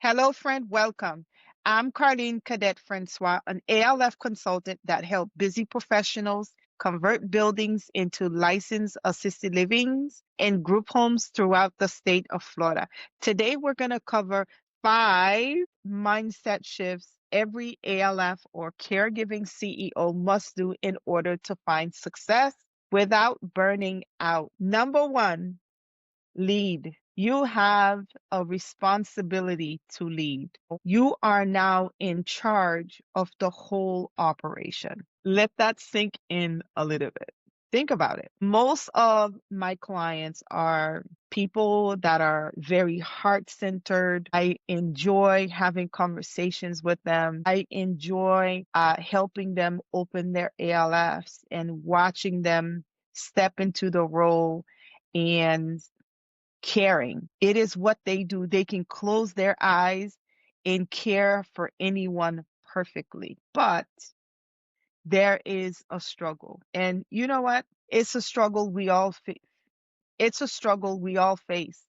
Hello, friend. Welcome. I'm Carlene Cadet Francois, an ALF consultant that helps busy professionals convert buildings into licensed assisted livings and group homes throughout the state of Florida. Today, we're going to cover 5 mindset shifts every ALF or caregiving CEO must do in order to find success without burning out. Number one, lead. You have a responsibility to lead. You are now in charge of the whole operation. Let that sink in a little bit. Think about it. Most of my clients are people that are very heart centered. I enjoy having conversations with them. I enjoy helping them open their ALFs and watching them step into the role and caring. It is what they do. They can close their eyes and care for anyone perfectly. But there is a struggle. And you know what? It's a struggle we all it's a struggle we all face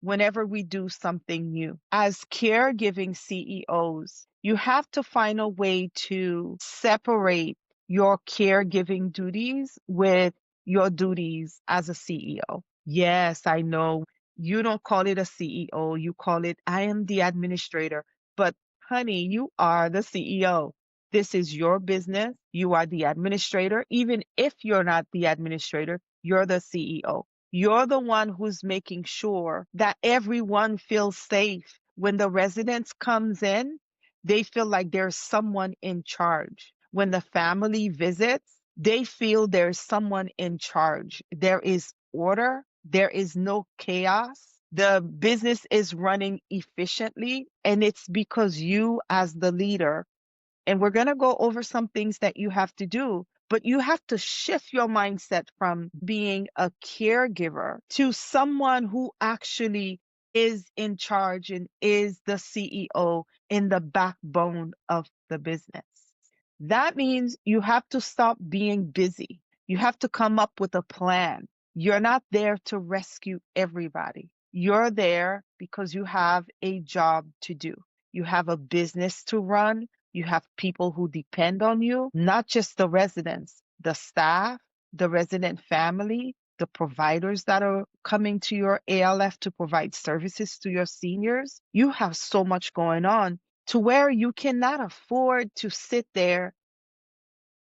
whenever we do something new. As caregiving CEOs, you have to find a way to separate your caregiving duties with your duties as a CEO. Yes, I know you don't call it a CEO, you call it, I am the administrator. But honey, you are the CEO. This is your business. You are the administrator. Even if you're not the administrator, you're the CEO. You're the one who's making sure that everyone feels safe. When the residents comes in, they feel like there's someone in charge. When the family visits, they feel there's someone in charge. There is order. There is no chaos. The business is running efficiently, and it's because you, as the leader, and we're going to go over some things that you have to do, but you have to shift your mindset from being a caregiver to someone who actually is in charge and is the CEO in the backbone of the business. That means you have to stop being busy. You have to come up with a plan. You're not there to rescue everybody. You're there because you have a job to do. You have a business to run. You have people who depend on you, not just the residents, the staff, the resident family, the providers that are coming to your ALF to provide services to your seniors. You have so much going on to where you cannot afford to sit there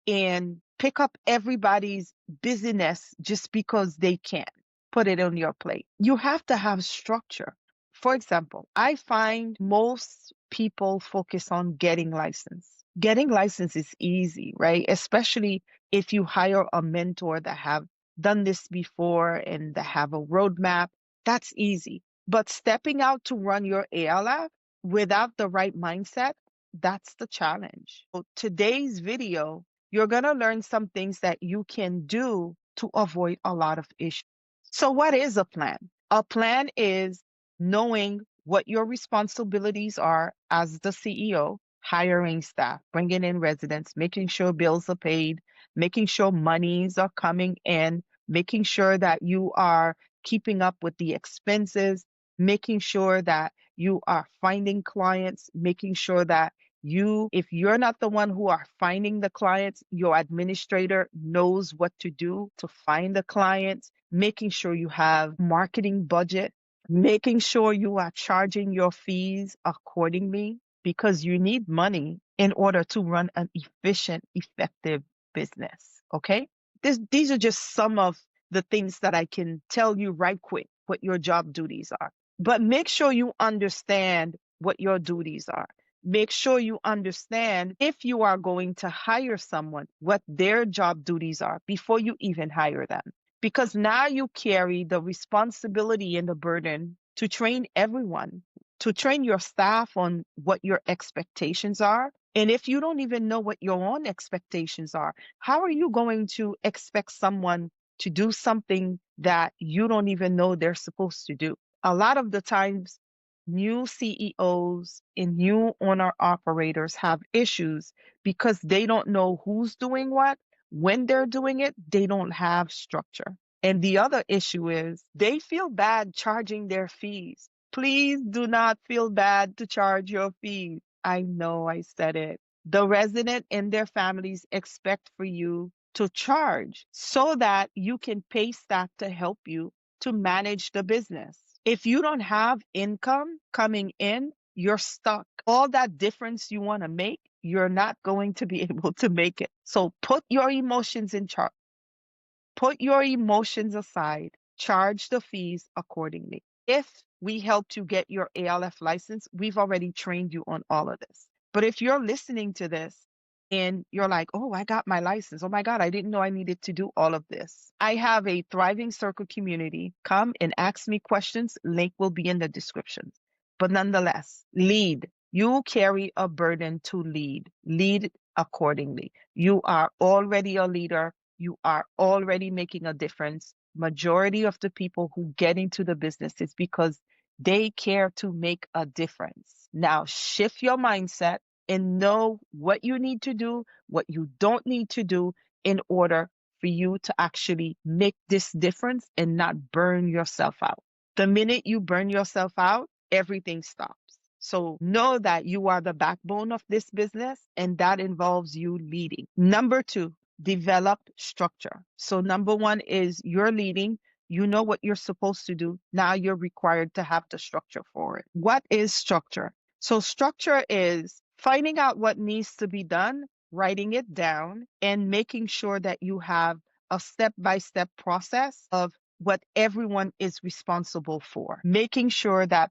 and pick up everybody's busyness just because they can put it on your plate. You have to have structure. For example, I find most people focus on getting licensed. Getting licensed is easy, right? Especially if you hire a mentor that have done this before and that have a roadmap, that's easy. But stepping out to run your ALF without the right mindset, that's the challenge. So today's video, you're going to learn some things that you can do to avoid a lot of issues. So, what is a plan? A plan is knowing what your responsibilities are as the CEO, hiring staff, bringing in residents, making sure bills are paid, making sure monies are coming in, making sure that you are keeping up with the expenses, making sure that you are finding clients, making sure that if you're not the one who are finding the clients, your administrator knows what to do to find the clients, making sure you have marketing budget, making sure you are charging your fees accordingly because you need money in order to run an efficient, effective business. Okay. These are just some of the things that I can tell you right quick what your job duties are. But make sure you understand what your duties are. Make sure you understand if you are going to hire someone, what their job duties are before you even hire them. Because now you carry the responsibility and the burden to train everyone, to train your staff on what your expectations are. And if you don't even know what your own expectations are, how are you going to expect someone to do something that you don't even know they're supposed to do? A lot of the times, new CEOs and new owner operators have issues because they don't know who's doing what. When they're doing it, they don't have structure. And the other issue is they feel bad charging their fees. Please do not feel bad to charge your fees. I know I said it. The resident and their families expect for you to charge so that you can pay staff to help you to manage the business. If you don't have income coming in, you're stuck. All that difference you want to make, you're not going to be able to make it. So put your emotions in charge. Put your emotions aside, charge the fees accordingly. If we helped you get your ALF license, we've already trained you on all of this. But if you're listening to this and you're like, oh, I got my license. Oh my God, I didn't know I needed to do all of this. I have a thriving circle community. Come and ask me questions. Link will be in the description. But nonetheless, lead. You carry a burden to lead. Lead accordingly. You are already a leader. You are already making a difference. Majority of the people who get into the business is because they care to make a difference. Now shift your mindset and know what you need to do, what you don't need to do in order for you to actually make this difference and not burn yourself out. The minute you burn yourself out, everything stops. So know that you are the backbone of this business, and that involves you leading. Number two, develop structure. So number one is you're leading. You know what you're supposed to do. Now you're required to have the structure for it. What is structure? So structure is finding out what needs to be done, writing it down, and making sure that you have a step-by-step process of what everyone is responsible for. Making sure that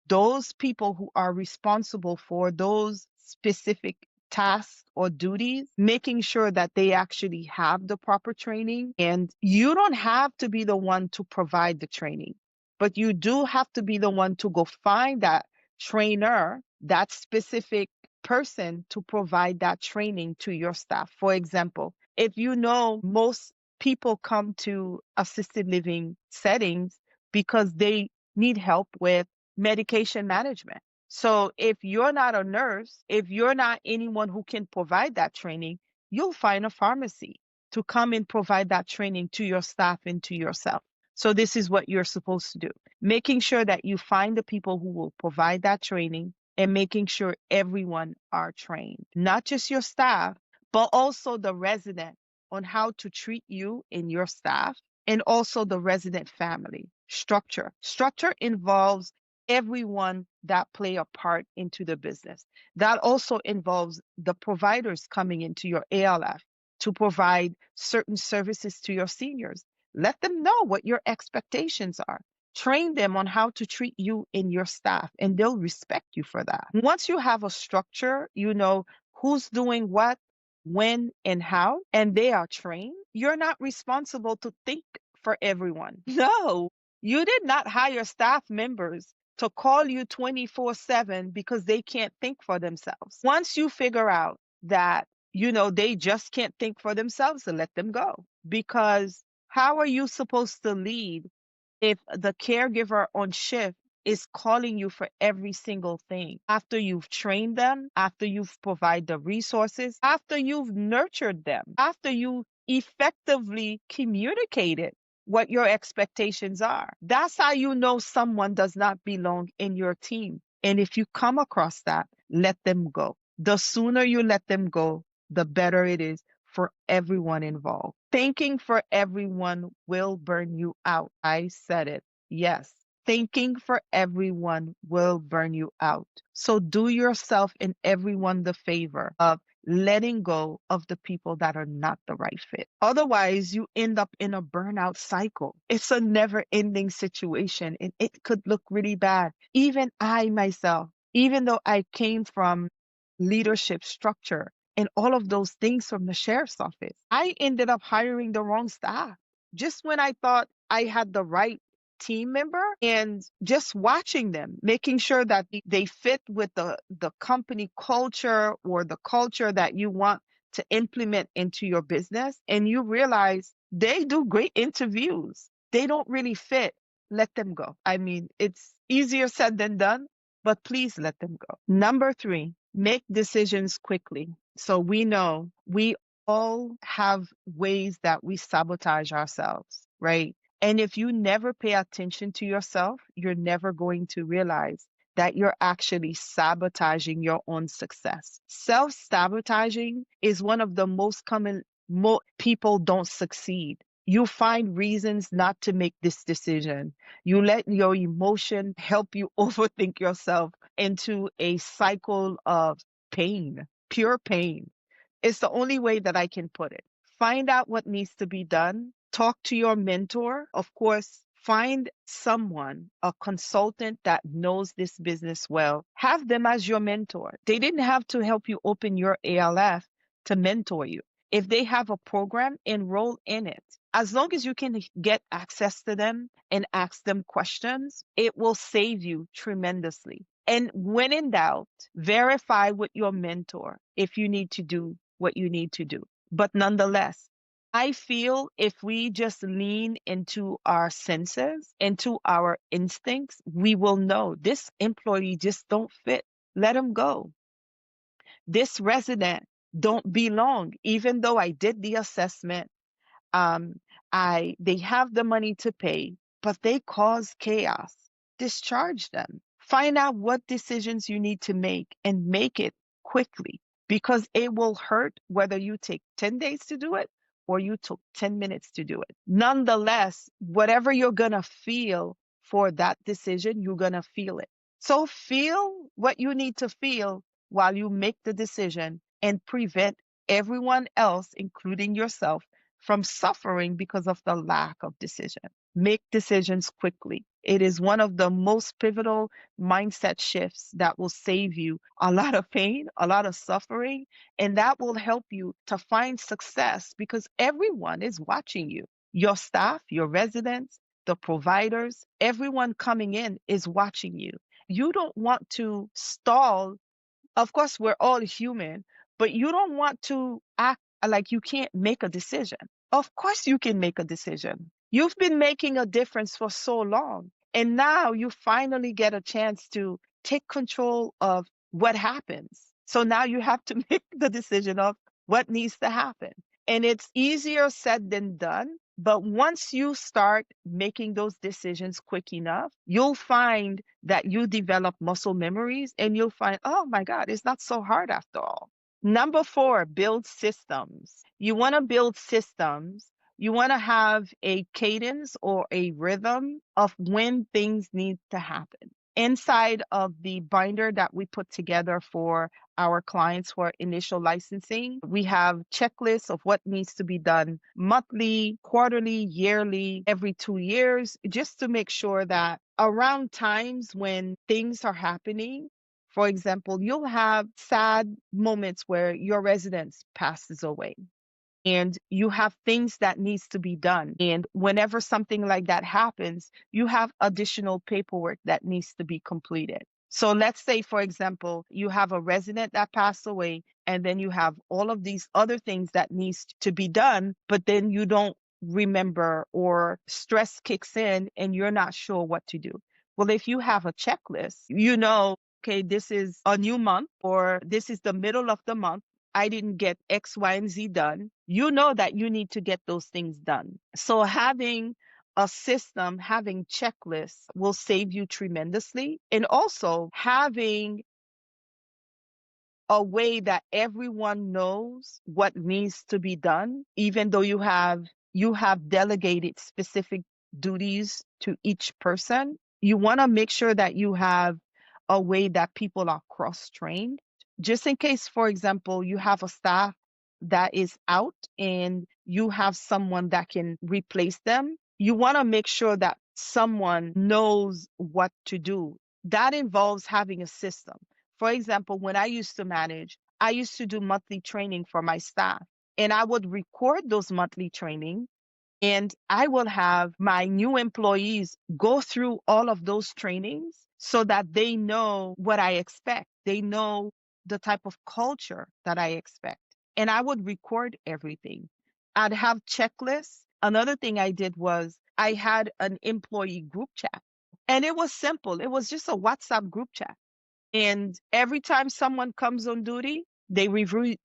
those people who are responsible for those specific tasks or duties, making sure that they actually have the proper training. And you don't have to be the one to provide the training, but you do have to be the one to go find that trainer, that specific person to provide that training to your staff. For example, if you know most people come to assisted living settings because they need help with medication management. So if you're not a nurse, if you're not anyone who can provide that training, you'll find a pharmacy to come and provide that training to your staff and to yourself. So this is what you're supposed to do. Making sure that you find the people who will provide that training and making sure everyone are trained, not just your staff, but also the resident on how to treat you and your staff, and also the resident family. Structure. Structure involves everyone that play a part into the business. That also involves the providers coming into your ALF to provide certain services to your seniors. Let them know what your expectations are. Train them on how to treat you and your staff, and they'll respect you for that. Once you have a structure, you know who's doing what, when, and how, and they are trained, you're not responsible to think for everyone. No, you did not hire staff members to call you 24/7 because they can't think for themselves. Once you figure out that, they just can't think for themselves, so let them go. Because how are you supposed to lead if the caregiver on shift is calling you for every single thing after you've trained them, after you've provided the resources, after you've nurtured them, after you effectively communicated what your expectations are? That's how you know someone does not belong in your team. And if you come across that, let them go. The sooner you let them go, the better it is for everyone involved. Thinking for everyone will burn you out. I said it. Yes. Thinking for everyone will burn you out. So do yourself and everyone the favor of letting go of the people that are not the right fit. Otherwise, you end up in a burnout cycle. It's a never ending situation and it could look really bad. Even I myself, even though I came from leadership structure and all of those things from the sheriff's office, I ended up hiring the wrong staff just when I thought I had the right team member, and just watching them, making sure that they fit with the company culture or the culture that you want to implement into your business. And you realize they do great interviews. They don't really fit. Let them go. I mean, it's easier said than done, but please let them go. Number three, make decisions quickly. So we know we all have ways that we sabotage ourselves, right? And if you never pay attention to yourself, you're never going to realize that you're actually sabotaging your own success. Self-sabotaging is one of the most common people don't succeed. You find reasons not to make this decision. You let your emotion help you overthink yourself into a cycle of pain, pure pain. It's the only way that I can put it. Find out what needs to be done. Talk to your mentor. Of course, find someone, a consultant that knows this business well. Have them as your mentor. They didn't have to help you open your ALF to mentor you. If they have a program, enroll in it. As long as you can get access to them and ask them questions, it will save you tremendously. And when in doubt, verify with your mentor if you need to do what you need to do. But nonetheless, I feel if we just lean into our senses, into our instincts, we will know this employee just don't fit. Let him go. This resident don't belong, even though I did the assessment. Um, they have the money to pay, but they cause chaos. Discharge them. Find out what decisions you need to make and make it quickly because it will hurt whether you take 10 days to do it or you took 10 minutes to do it. Nonetheless, whatever you're going to feel for that decision, you're going to feel it. So feel what you need to feel while you make the decision and prevent everyone else, including yourself, from suffering because of the lack of decision. Make decisions quickly. It is one of the most pivotal mindset shifts that will save you a lot of pain, a lot of suffering, and that will help you to find success because everyone is watching you. Your staff, your residents, the providers, everyone coming in is watching you. You don't want to stall. Of course, we're all human, but you don't want to act like you can't make a decision. Of course, you can make a decision. You've been making a difference for so long, and now you finally get a chance to take control of what happens. So now you have to make the decision of what needs to happen. And it's easier said than done. But once you start making those decisions quick enough, you'll find that you develop muscle memories and you'll find, oh my God, it's not so hard after all. Number 4, build systems. You want to build systems. You want to have a cadence or a rhythm of when things need to happen. Inside of the binder that we put together for our clients for initial licensing, we have checklists of what needs to be done monthly, quarterly, yearly, every 2 years, just to make sure that around times when things are happening, for example, you'll have sad moments where your residence passes away and you have things that needs to be done. And whenever something like that happens, you have additional paperwork that needs to be completed. So let's say, for example, you have a resident that passed away, and then you have all of these other things that needs to be done, but then you don't remember or stress kicks in and you're not sure what to do. Well, if you have a checklist, you know, okay, this is a new month or this is the middle of the month. I didn't get X, Y, and Z done. You know that you need to get those things done. So having a system, having checklists will save you tremendously. And also having a way that everyone knows what needs to be done, even though you have delegated specific duties to each person. You want to make sure that you have a way that people are cross-trained. Just in case, for example, you have a staff that is out and you have someone that can replace them, you want to make sure that someone knows what to do. That involves having a system. For example, when I used to manage, I used to do monthly training for my staff, and I would record those monthly training, and I will have my new employees go through all of those trainings so that they know what I expect. They know the type of culture that I expect. And I would record everything. I'd have checklists. Another thing I did was I had an employee group chat, and it was simple. It was just a WhatsApp group chat. And every time someone comes on duty, they review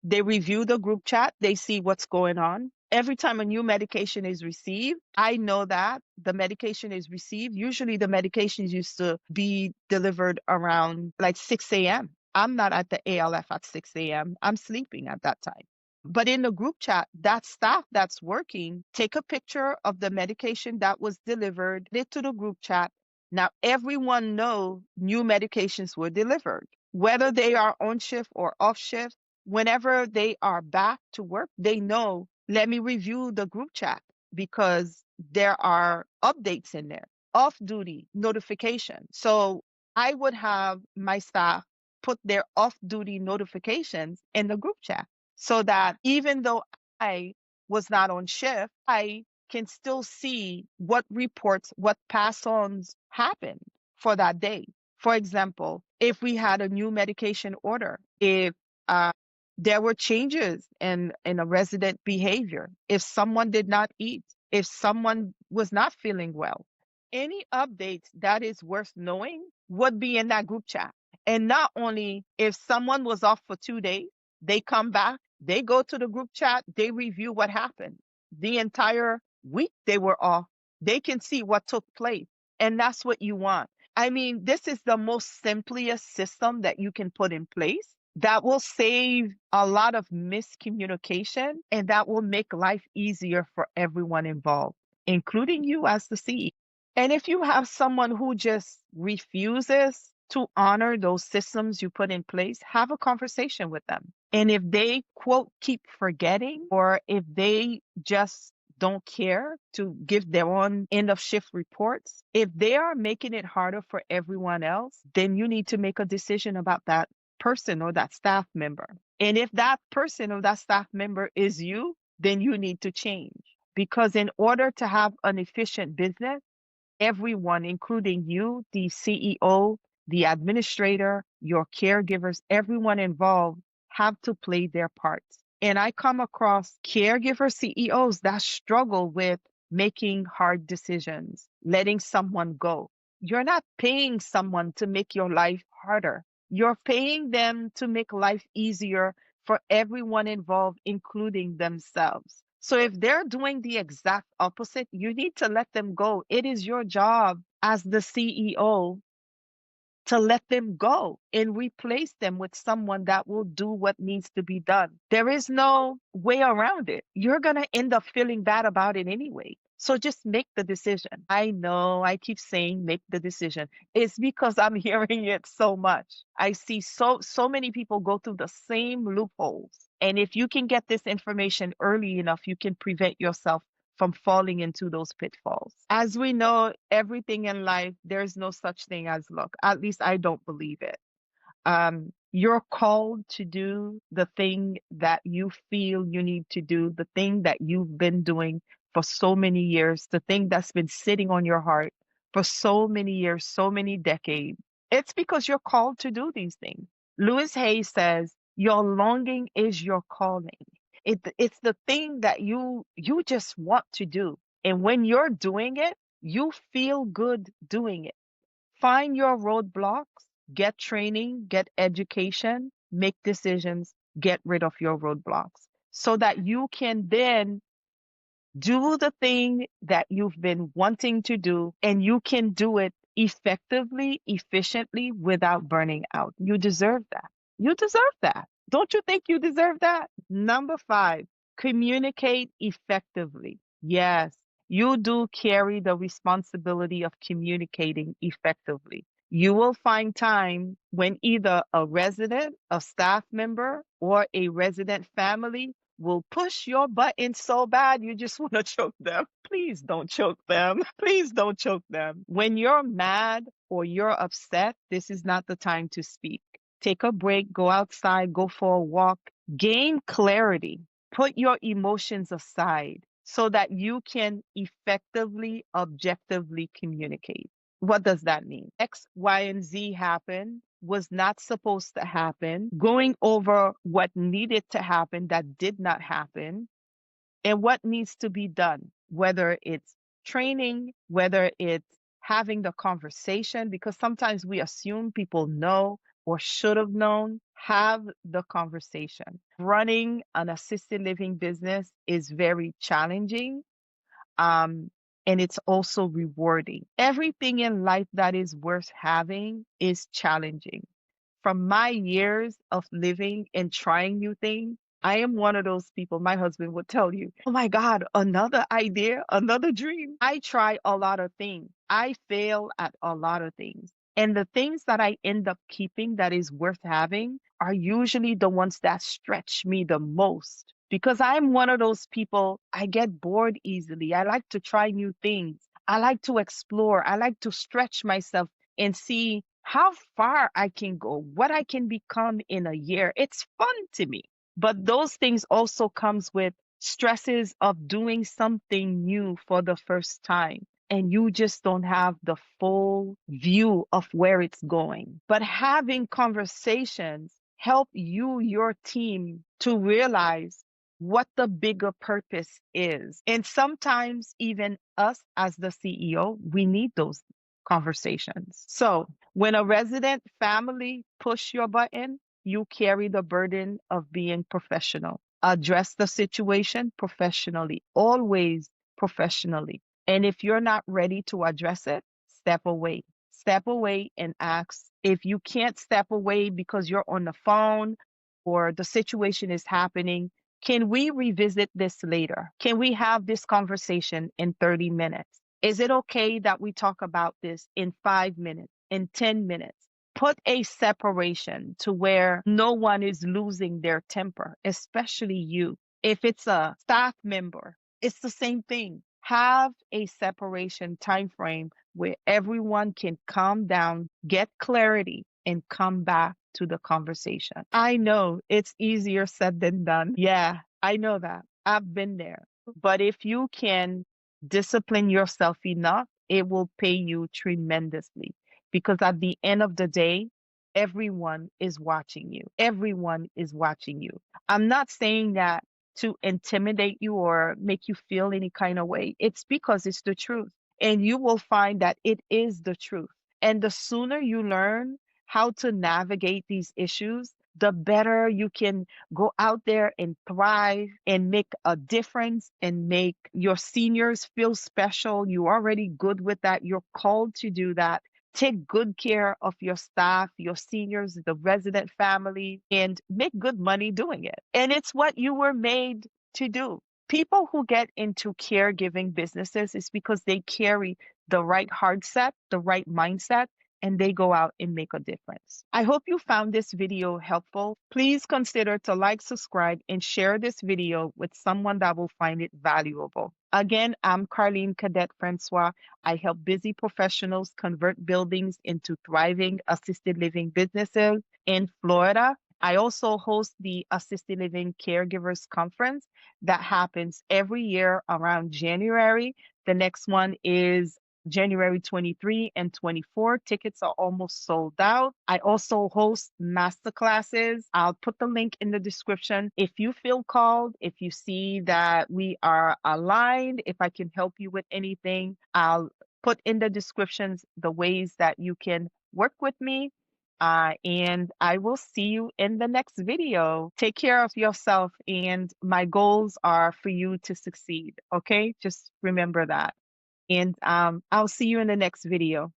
the group chat, they see what's going on. Every time a new medication is received, I know that the medication is received. Usually the medications used to be delivered around like 6 a.m. I'm not at the ALF at 6 a.m. I'm sleeping at that time. But in the group chat, that staff that's working, take a picture of the medication that was delivered into the group chat. Now everyone know new medications were delivered, whether they are on shift or off shift. Whenever they are back to work, they know, let me review the group chat because there are updates in there, off duty notification. So I would have my staff put their off duty notifications in the group chat so that even though I was not on shift, I can still see what reports, what pass ons happened for that day. For example, if we had a new medication order, if uh, there were changes in a resident behavior, if someone did not eat, if someone was not feeling well, any updates that is worth knowing would be in that group chat. And not only if someone was off for 2 days, they come back, they go to the group chat, they review what happened. The entire week they were off, they can see what took place. And that's what you want. I mean, this is the most simplest system that you can put in place that will save a lot of miscommunication and that will make life easier for everyone involved, including you as the CEO. And if you have someone who just refuses to honor those systems you put in place, have a conversation with them. And if they, quote, keep forgetting, or if they just don't care to give their own end of shift reports, if they are making it harder for everyone else, then you need to make a decision about that person or that staff member. And if that person or that staff member is you, then you need to change. Because in order to have an efficient business, everyone, including you, the CEO, the administrator, your caregivers, everyone involved have to play their parts. And I come across caregiver CEOs that struggle with making hard decisions, letting someone go. You're not paying someone to make your life harder. You're paying them to make life easier for everyone involved, including themselves. So if they're doing the exact opposite, you need to let them go. It is your job as the CEO to let them go and replace them with someone that will do what needs to be done. There is no way around it. You're going to end up feeling bad about it anyway. So just make the decision. I know I keep saying make the decision. It's because I'm hearing it so much. I see so many people go through the same loopholes. And if you can get this information early enough, you can prevent yourself from falling into those pitfalls. As we know, everything in life, there's no such thing as luck. At least I don't believe it. You're called to do the thing that you feel you need to do, the thing that you've been doing for so many years, the thing that's been sitting on your heart for so many years, so many decades. It's because you're called to do these things. Lewis Hayes says, your longing is your calling. It's the thing that you just want to do. And when you're doing it, you feel good doing it. Find your roadblocks, get training, get education, make decisions, get rid of your roadblocks so that you can then do the thing that you've been wanting to do and you can do it effectively, efficiently without burning out. You deserve that. You deserve that. Don't you think you deserve that? Number 5, communicate effectively. Yes, you do carry the responsibility of communicating effectively. You will find time when either a resident, a staff member, or a resident family will push your button so bad you just want to choke them. Please don't choke them. Please don't choke them. When you're mad or you're upset, this is not the time to speak. Take a break, go outside, go for a walk, gain clarity, put your emotions aside so that you can effectively, objectively communicate. What does that mean? X, Y, and Z happened was not supposed to happen, going over what needed to happen that did not happen, and what needs to be done, whether it's training, whether it's having the conversation, because sometimes we assume people know or should have known. Have the conversation. Running an assisted living business is very challenging, um, and it's also rewarding. Everything in life that is worth having is challenging. From my years of living and trying new things, I am one of those people. My husband would tell you, oh my God, another idea, another dream. I try a lot of things. I fail at a lot of things. And the things that I end up keeping that is worth having are usually the ones that stretch me the most. Because I'm one of those people, I get bored easily. I like to try new things. I like to explore. I like to stretch myself and see how far I can go, what I can become in a year. It's fun to me. But those things also comes with stresses of doing something new for the first time. And you just don't have the full view of where it's going. But having conversations help you, your team, to realize what the bigger purpose is. And sometimes even us as the CEO, we need those conversations. So when a resident family push your button, you carry the burden of being professional. Address the situation professionally, always professionally. And if you're not ready to address it, step away. Step away and ask. If you can't step away because you're on the phone or the situation is happening, can we revisit this later? Can we have this conversation in 30 minutes? Is it okay that we talk about this in 5 minutes, in 10 minutes? Put a separation to where no one is losing their temper, especially you. If it's a staff member, it's the same thing. Have a separation time frame where everyone can calm down, get clarity, and come back to the conversation. I know it's easier said than done. Yeah, I know that. I've been there. But if you can discipline yourself enough, it will pay you tremendously. Because at the end of the day, everyone is watching you. Everyone is watching you. I'm not saying that to intimidate you or make you feel any kind of way. It's because it's the truth. And you will find that it is the truth. And the sooner you learn how to navigate these issues, the better you can go out there and thrive and make a difference and make your seniors feel special. You're already good with that. You're called to do that. Take good care of your staff, your seniors, the resident family, and make good money doing it. And it's what you were made to do. People who get into caregiving businesses is because they carry the right heart set, the right mindset, and they go out and make a difference. I hope you found this video helpful. Please consider to like, subscribe, and share this video with someone that will find it valuable. Again, I'm Carlene Cadet Francois. I help busy professionals convert buildings into thriving assisted living businesses in Florida. I also host the Assisted Living Caregivers Conference that happens every year around January. The next one is January 23 and 24. Tickets are almost sold out. I also host masterclasses. I'll put the link in the description. If you feel called, if you see that we are aligned, if I can help you with anything, I'll put in the descriptions the ways that you can work with me. And I will see you in the next video. Take care of yourself, and my goals are for you to succeed. Okay? Just remember that. And I'll see you in the next video.